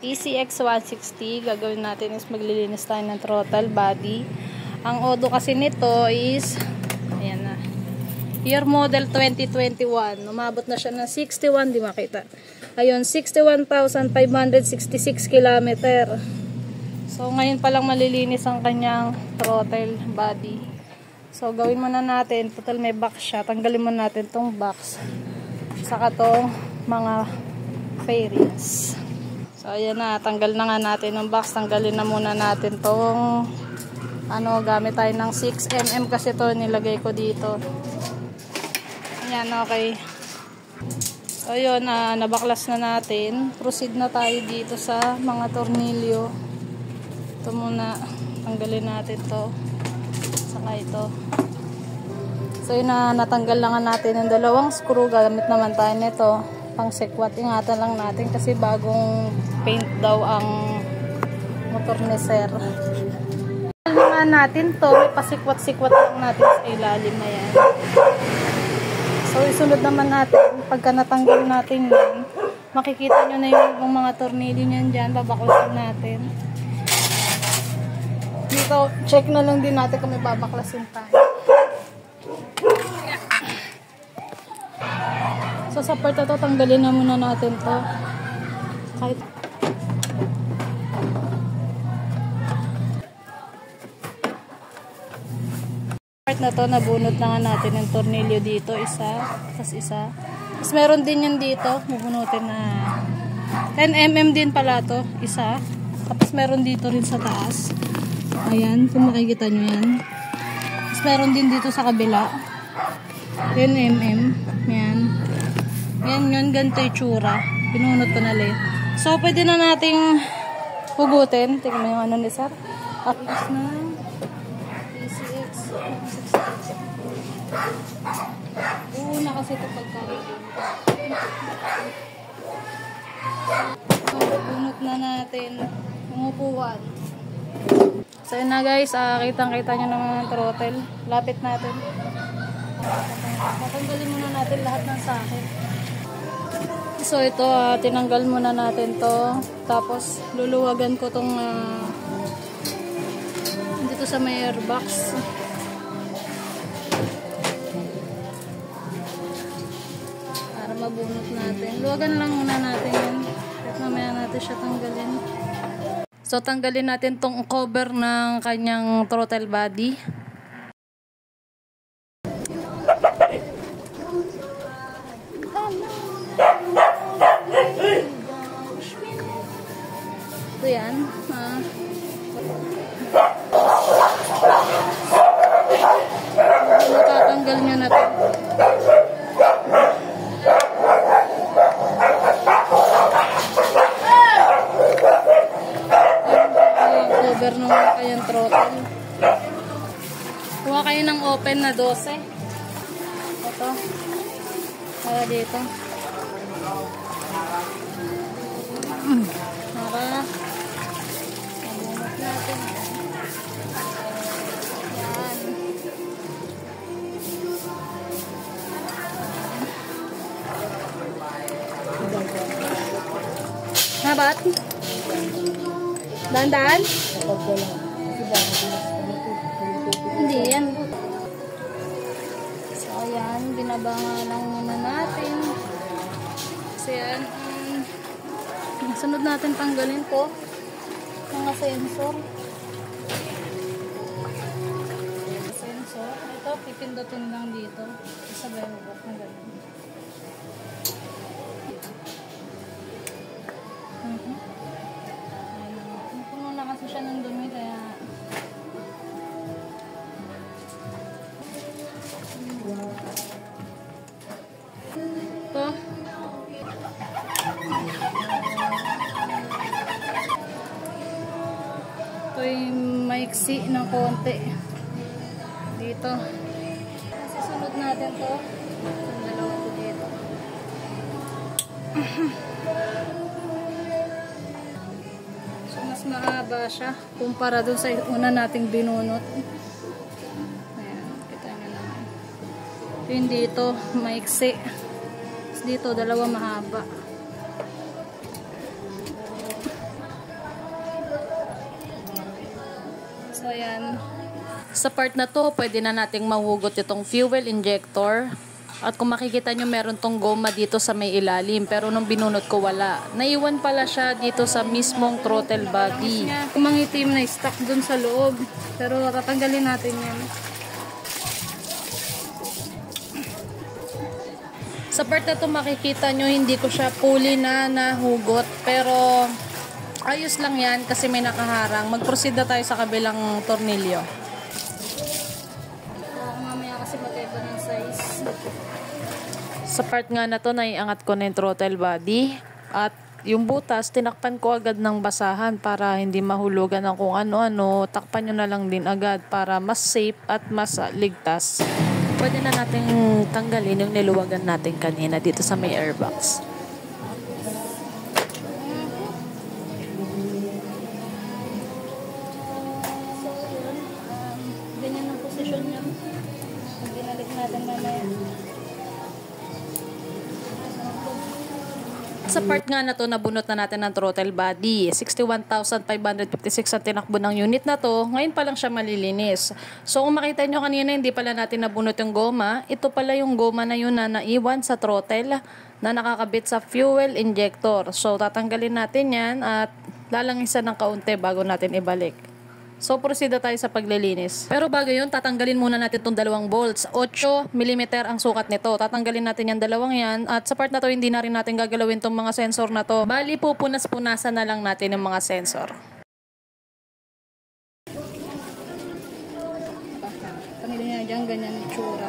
TCX 160, gagawin natin is maglilinis tayo ng throttle body. Ang odo kasi nito is, ayan na, year model 2021. Umabot na siya ng 61, di makita. Ayun, 61,566 km. So, ngayon palang malilinis ang kanyang throttle body. So, gawin muna natin, total may box siya. Tanggalin muna natin tong box. Saka tong mga fairings. So, ayan na. Tanggal na nga natin ng box. Tanggalin na muna natin tong gamit tayo ng 6mm kasi to nilagay ko dito. Ayan, okay. So, yun. Nabaklas na natin. Proceed na tayo dito sa mga tornilyo. Ito muna. Tanggalin natin to. Saka ito. So, yun na. Natanggal na nga natin ng dalawang screw. Gamit naman tayo nito. Pang sekwat, ingatan lang natin kasi bagong paint daw ang motor ni sir. Nga natin to, may pasikwat-sikwat lang natin sa ilalim na yan. So isunod naman natin, pagka natanggal natin yan, makikita nyo na yung mga tornilyo nyan dyan, babaklasin natin. Dito, check na lang din natin kung may babaklasin tayo. So, sa part na to, tanggalin na muna natin to. Kahit part na to, nabunot na nga natin yung tornilyo dito. Isa, tapos isa. Tapos meron din yan dito. Bubunutin na 10mm din pala to. Isa. Tapos meron dito rin sa taas. Ayan, kung makikita nyo yan. Tapos meron din dito sa kabila. 10mm. Ayan. Yan yun, ganito yung tsura. Pinunot ko na lang. So, pwede na nating hugutin. Tingnan mo yung ano ni sir. Tapos na. TCX. Una kasi ito pagkain. So, pinunot na natin. Umupuan. So, yun na guys. Kitang-kita nyo naman ang throttle. Lapit natin. Matanggalin muna natin lahat ng sakit. So ito, tinanggal muna natin to. Tapos luluwagan ko tong dito sa may airbox. Para mabunot natin. Luwagan lang muna natin yan. At mamaya natin siya tanggalin. So tanggalin natin tong cover ng kanyang throttle body. Ito yan. Natatanggal nyo na ito. Cover ng kayang throttle. Kuha kayo ng open na 12. Ito. Para dito. Para mabunot natin. Yan. Habat? Dandan? Hindi yan. So yan, binabangan lang muna natin. Kasi yan, sunod natin tanggalin po mga sensor. Ito, pipindutin lang dito. Isabay hubok ng ganun. Puno na kasi siya ng dumi kaya ito. Ito yung maiksi ng konti dito. Susunod natin to. Yung dalawa ko dito. So mas mahaba siya kumpara dun sa una nating binunot. Ayan, kita nyo naman. Yung dito maiksi. Dito dalawa mahaba. So, ayan. Sa part na to, pwede na nating mahugot itong fuel injector. At kung makikita nyo, meron tong goma dito sa may ilalim. Pero nung binunot ko, wala. Naiwan pala siya dito sa mismong throttle body. Kung mangitim na stuck dun sa loob. Pero tatanggalin natin yan. Sa part na to, makikita nyo, hindi ko siya fully na nahugot. Pero ayos lang yan kasi may nakaharang. Mag-proceed na tayo sa kabilang tornilyo. Mamaya kasi magkaiba ng size. Sa part nga na to, naiangat ko na yung throttle body. At yung butas, tinakpan ko agad ng basahan para hindi mahulugan ng kung ano-ano. Takpan nyo na lang din agad para mas safe at mas ligtas. Pwede na natin tanggalin yung niluwagan natin kanina dito sa may airbox. Ganyan ang posisyon niya. Binalik natin mamaya. Sa part nga na to, nabunot na natin ng throttle body. 61,556 ang tinakbo ng unit na to. Ngayon pa lang siya malilinis. So kung makita nyo kanina, hindi pala natin nabunot yung goma. Ito pala yung goma na yun na naiwan sa throttle na nakakabit sa fuel injector. So tatanggalin natin yan at lalangisan ng kaunti bago natin ibalik. So, proceed na tayo sa paglilinis. Pero bago yun, tatanggalin muna natin itong dalawang bolts. 8mm ang sukat nito. Tatanggalin natin yung dalawang yan. At sa part na to, hindi na rin natin gagalawin itong mga sensor na to. Bali, pupunas-punasan na lang natin yung mga sensor. Panili niya dyan, ganyan yung tsura.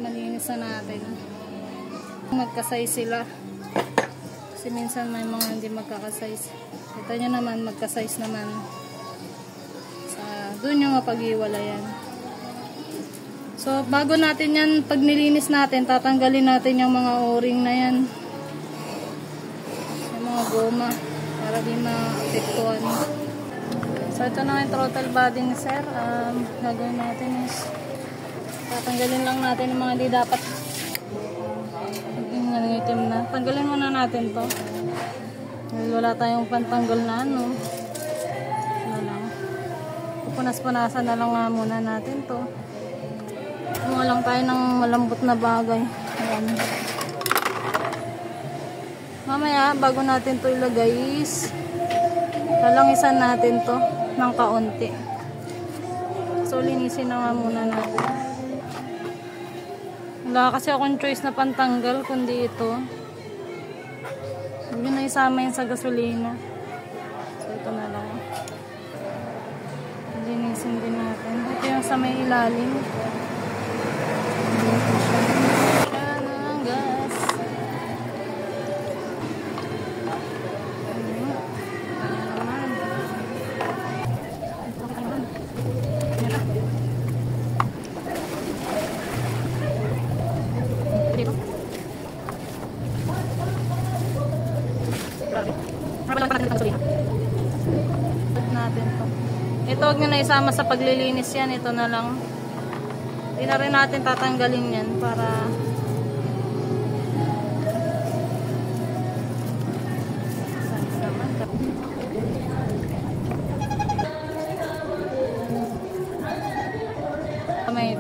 Malinis na natin. Magkasize sila. Kasi minsan may mga hindi magkakasize. Kita nyo naman, magka-size naman. Doon yung mapag-iwalayan. So, bago natin yan, pag nilinis natin, tatanggalin natin yung mga o-ring na yan. Yung mga goma. Para di ma-apektuhan. So, ito na yung throttle body ni sir. Gagawin natin is, tatanggalin lang natin yung mga di dapat. Yung itim na. Tanggalin muna natin to. Wala tayong pantanggal na ano. Ano lang. Pupunas-punasan na lang nga muna natin to. Kumuha lang tayo ng malambot na bagay. Ayan. Mamaya, bago natin to ilagay is lalangisan natin to ng kaunti. So, linisin na nga muna natin. Wala kasi akong choice na pantanggal kundi ito. Huwag na isama yun sa gasolina. So, ito na lang. Linisin din natin. Ito yung sa may ilalim. Yan ang gas. Ayan naman. Yan na. Dito. Natin to. Ito, huwag nyo na isama sa paglilinis yan. Ito na lang. Hindi na rin natin tatanggalin yan para may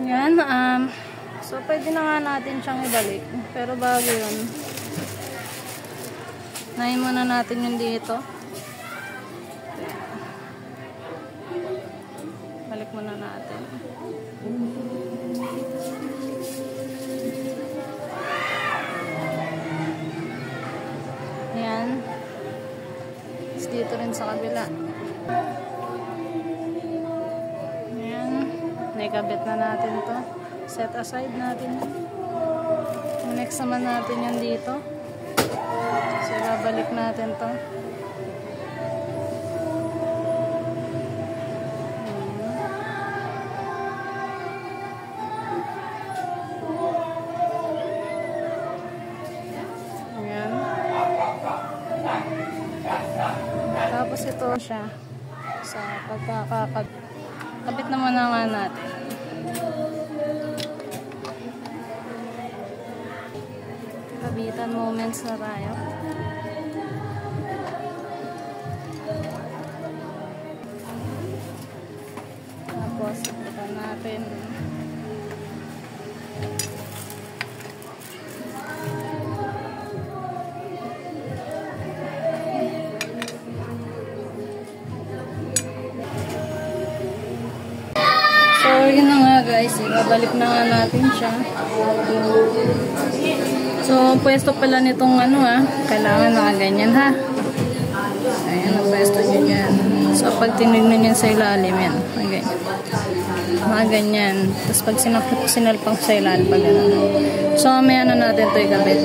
yan, so pwede na nga natin siyang ibalik. Pero bago yun, nahin muna natin yung dito. Balik muna natin. Yan. Dito rin sa kabila. Ayan. Naikabit na natin to. Set aside natin. Next naman natin yan dito. So, babalik natin to. Ito siya. Sa pagkakakabit na muna nga natin. Kabitan moments na tayo. Tapos, ito natin. So, yun na nga guys. Ibabalik na nga natin siya. So, pwesto pala nitong kailangan nakaganyan ha. Ayan, ang pwesto nyo dyan. So, pag tinignan nyo sa ilalim yan. Ganyan. Mga ganyan. Tapos pag sinalpang sa ilalim, pag gano'n. So, mamaya na natin ito ikabit.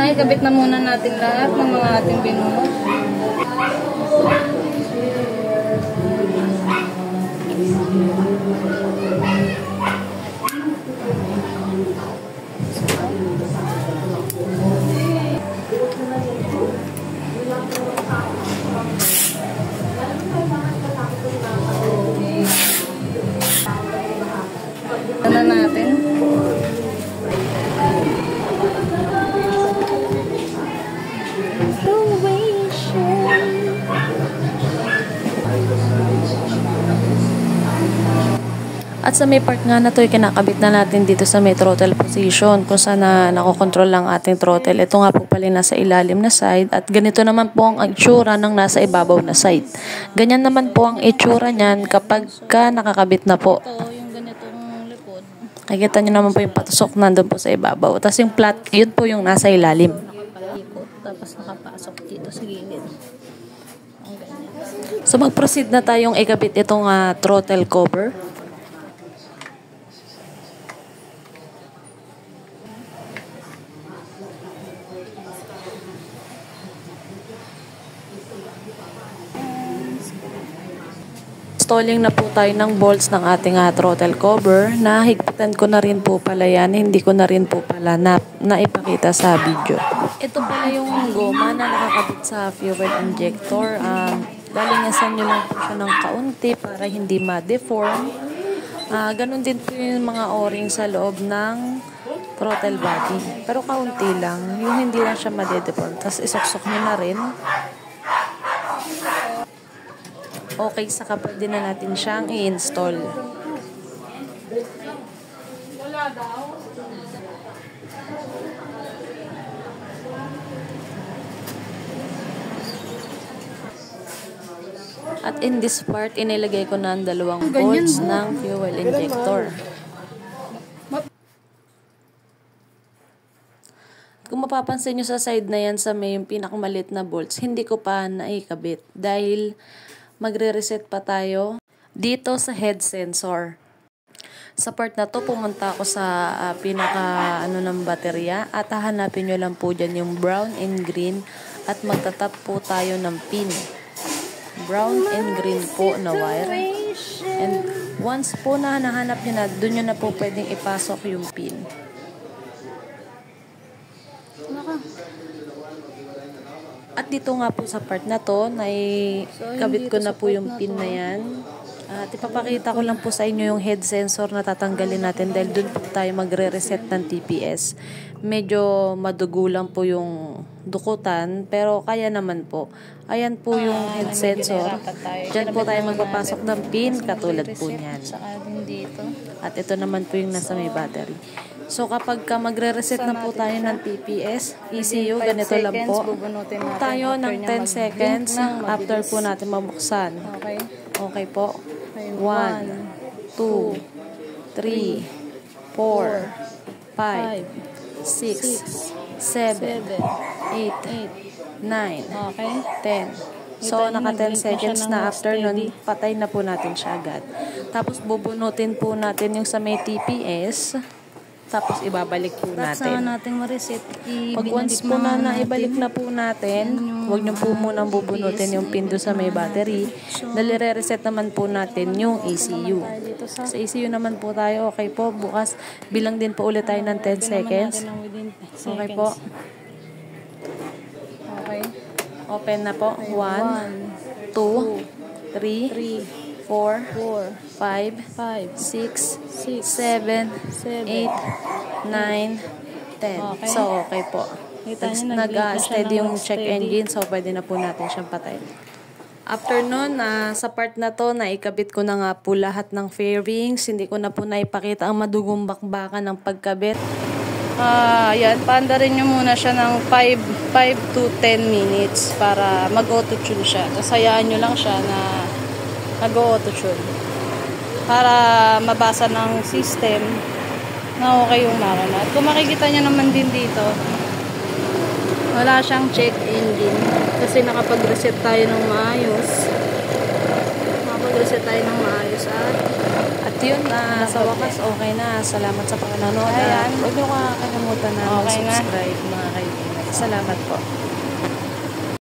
Ikabit na muna natin lahat ng mga ating binunot. Na natin. At sa may part nga na to, kinakabit na natin dito sa may throttle position kung saan nakokontrol lang ating throttle. Ito nga po pala nasa ilalim na side at ganito naman po ang itsura ng nasa ibabaw na side. Ganyan naman po ang itsura niyan kapag nakakabit na po. Ito yung ganitong likod. Nakikita nyo naman po yung patusok nandun po sa ibabaw. Tapos yung flat, yun po yung nasa ilalim. Nakapalikot, tapos nakapasok dito sa gilid. Ang ganyan. So mag-proceed na tayong ikabit itong throttle cover. Installing na po tayo ng bolts ng ating throttle cover. Nahigpitan ko na rin po pala yan. Hindi ko na rin po pala naipakita sa video. Ito pala yung goma na nakakabit sa fuel injector. Lalingasan nyo lang po siya ng kaunti para hindi ma-deform. Ganon din po yung mga o-ring sa loob ng throttle body. Pero kaunti lang. Yung hindi lang siya ma-deform. Tapos isaksok nyo na rin. Okay, saka pwede na natin siyang i-install. At in this part, inilagay ko na ang dalawang bolts ng fuel injector. Kung mapapansin nyo sa side na yan sa may pinakamalit na bolts, hindi ko pa naikabit dahil magre-reset pa tayo dito sa head sensor. Sa part na to, pumunta ako sa pinaka ng baterya at hahanapin nyo lang po dyan yung brown and green at magtatap po tayo ng pin. Brown and green po na wire. And once po na nahanap nyo na, dun nyo na po pwedeng ipasok yung pin. At dito nga po sa part na to, kabit ko na po yung pin na yan. At ipapakita ko lang po sa inyo yung head sensor na tatanggalin natin dahil dun po tayo magre-reset ng TPS. Medyo madugo lang po yung dukutan, pero kaya naman po. Ayan po yung head sensor. Diyan po tayo magpapasok ng pin, katulad po niyan. At ito naman po yung nasa may battery. So, kapag magre-reset na po tayo ng TPS, ECU, ganito lang po. Tayo ng 10 seconds after po natin mabuksan. Okay po. 1, 2, 3, 4, 5, 6, 7, 8, 9, 10. So, naka 10 seconds na after nun, patay na po natin siya agad. Tapos, bubunutin po natin yung sa may TPS. Tapos ibabalik po natin. natin ma-reset. Pag once po na naibalik na po natin, huwag nyo po munang bubunutin yung pin doon sa may battery. Dahil re-reset naman po natin yung ECU. Sa ECU naman po tayo. Okay po, bukas bilang din po ulit tayo ng 10 seconds. Okay po. Open na po. 1, 2, 3, 4, 5, 6, 7, 8, 9, 10. Okay. So, okay po. Kita niyo, nag-blink na siya Nag-steady ng yung check steady. engine, so pwede na po natin siyang patayin. After nun, sa part na to, naikabit ko na nga po lahat ng fairings. Hindi ko na po naipakita ang madugong bakbakan ng pagkabit. Ayan, paandarin nyo muna siya ng 5 to 10 minutes para mag-auto-tune siya. Tapos hayaan nyo lang siya na mag-auto-tune. Para mabasa ng system na okay yung makina. At kung makikita nyo naman din dito, wala siyang check engine. Kasi nakapag-reset tayo ng maayos. At yun, sa wakas, okay na. Salamat sa panonood. Ayan. Huwag niyo kakalimutan na Okay na. mag-subscribe, mga kaibigan. Salamat po.